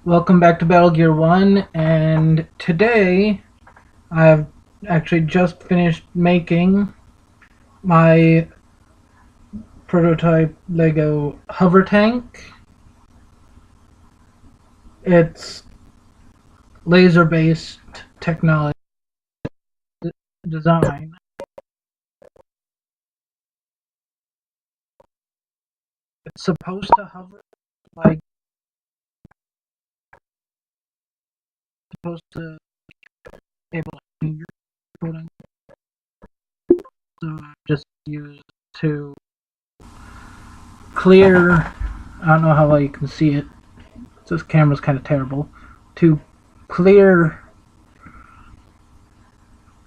Welcome back to Battle Gear 1, and today I've actually just finished making my prototype Lego hover tank. It's laser-based technology design. It's supposed to hover like supposed to be able to move your foot. So I just used to clear. I don't know how well you can see it. This camera's kind of terrible. To clear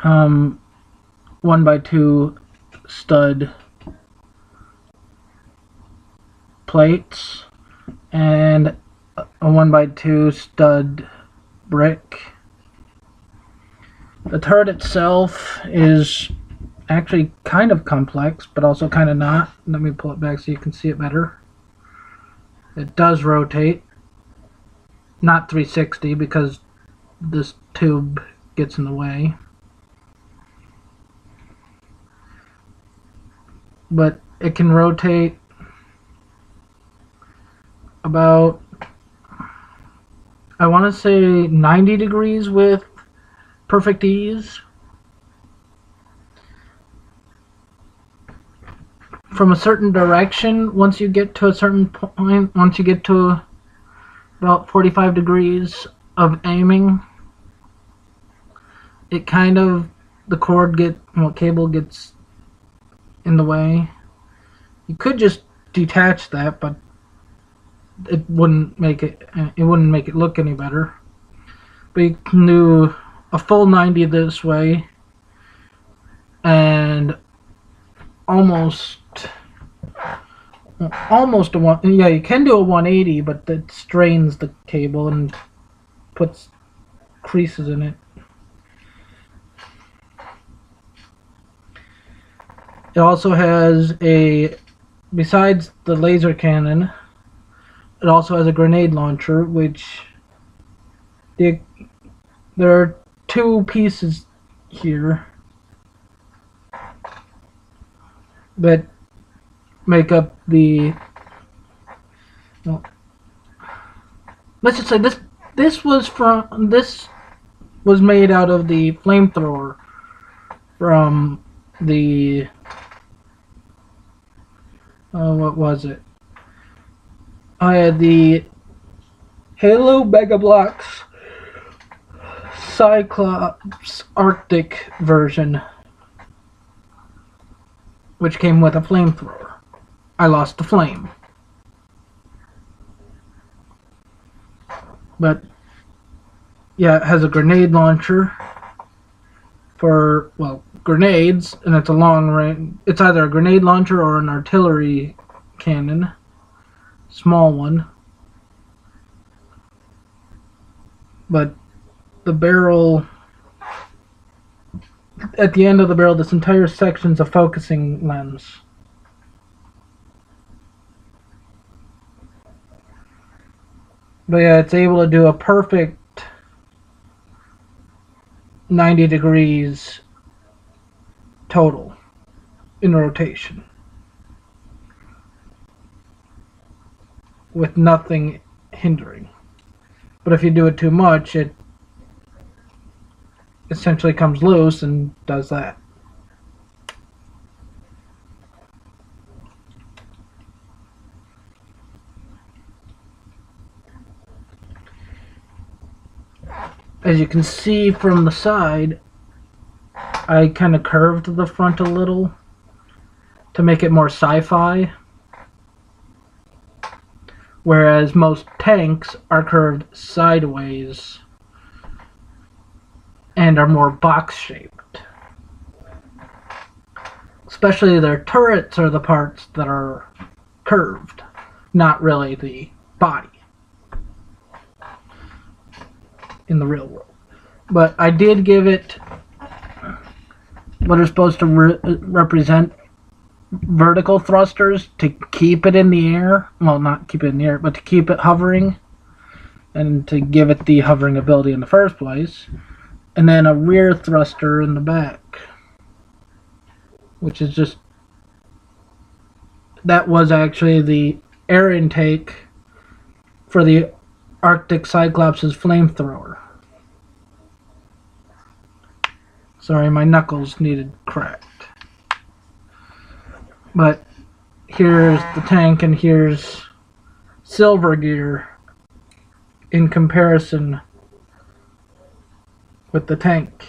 1x2 stud plates and a 1x2 stud brick. The turret itself is actually kind of complex, but also kind of not. Let me pull it back so you can see it better. It does rotate, not 360 because this tube gets in the way. But it can rotate about, I want to say 90 degrees with perfect ease. From a certain direction, once you get to a certain point, once you get to about 45 degrees of aiming, it kind of, the cable gets in the way. You could just detach that, but it wouldn't make it look any better. But you can do a full 90 this way and almost a one. Yeah, you can do a 180, but it strains the cable and puts creases in it. It also has besides the laser cannon, it also has a grenade launcher, which there are two pieces here that make up the. Well, let's just say this was made out of the flamethrower from the. What was it? I had the Halo Mega Bloks Cyclops Arctic version, which came with a flamethrower. I lost the flame. But yeah, it has a grenade launcher for, well, grenades, and it's a long range. It's either a grenade launcher or an artillery cannon, small one. But the barrel, at the end of the barrel, this entire section's a focusing lens. But yeah, it's able to do a perfect 90 degrees total in rotation with nothing hindering. But if you do it too much, it essentially comes loose and does that. As you can see from the side, I kind of curved the front a little to make it more sci-fi, whereas most tanks are curved sideways and are more box-shaped. Especially their turrets are the parts that are curved, not really the body in the real world. But I did give it what are supposed to represent vertical thrusters to keep it in the air. Well, not keep it in the air, but to keep it hovering. and to give it the hovering ability in the first place. And then a rear thruster in the back, which is just, that was actually the air intake for the Arctic Cyclops' flamethrower. Sorry, my knuckles needed cracked. But here's the tank, and here's Silvergear in comparison with the tank.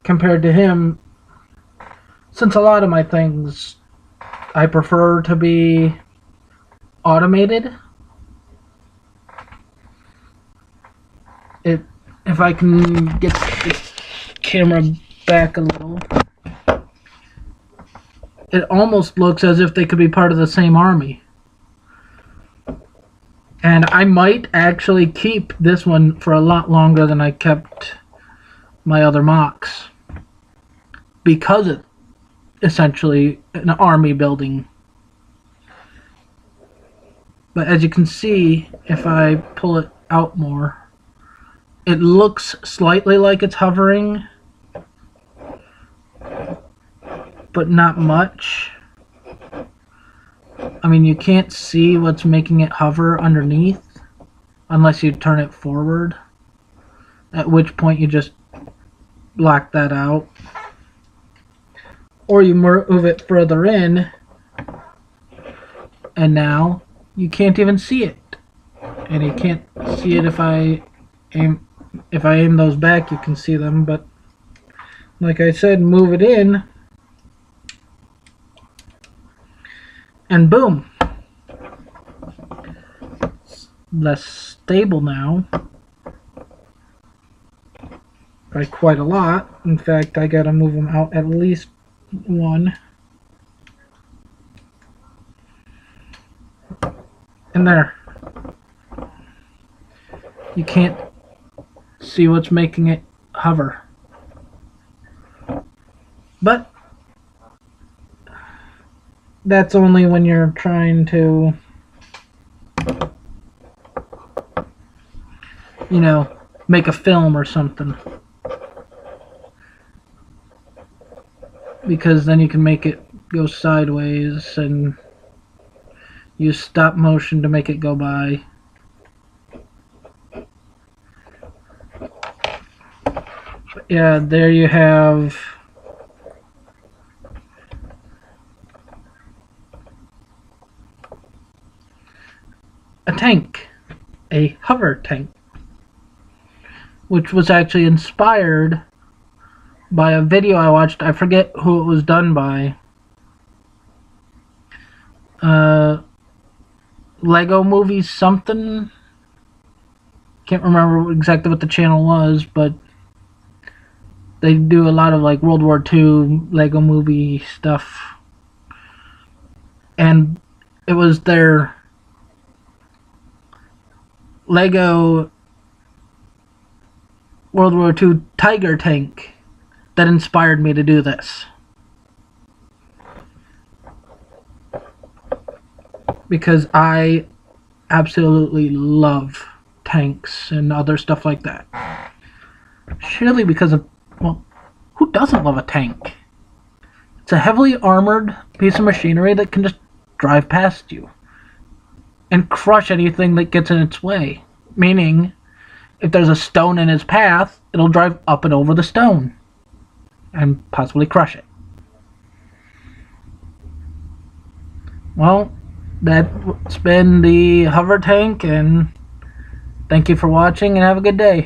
Compared to him, since a lot of my things I prefer to be automated, if I can get the camera back a little, it almost looks as if they could be part of the same army. And I might actually keep this one for a lot longer than I kept my other mocks, because it's essentially an army building. But as you can see, if I pull it out more, it looks slightly like it's hovering, but not much. I mean, you can't see what's making it hover underneath unless you turn it forward, at which point you just block that out. Or you move it further in, and now you can't even see it. And you can't see it if I aim those back, you can see them, but like I said, move it in, and boom. It's less stable now by quite a lot. In fact, I gotta move them out at least one. And there. You can't see what's making it hover. But that's only when you're trying to, you know, make a film or something. Because then you can make it go sideways and use stop motion to make it go by. But yeah, there you have a tank, a hover tank, which was actually inspired by a video I watched. I forget who it was done by. Lego Movies something. Can't remember exactly what the channel was, but they do a lot of like World War II Lego movie stuff. And it was their Lego World War II Tiger tank that inspired me to do this. Because I absolutely love tanks and other stuff like that. Surely because of, well, who doesn't love a tank? It's a heavily armored piece of machinery that can just drive past you and crush anything that gets in its way. Meaning, if there's a stone in its path, it'll drive up and over the stone and possibly crush it. Well, that's been the hover tank, and thank you for watching, and have a good day.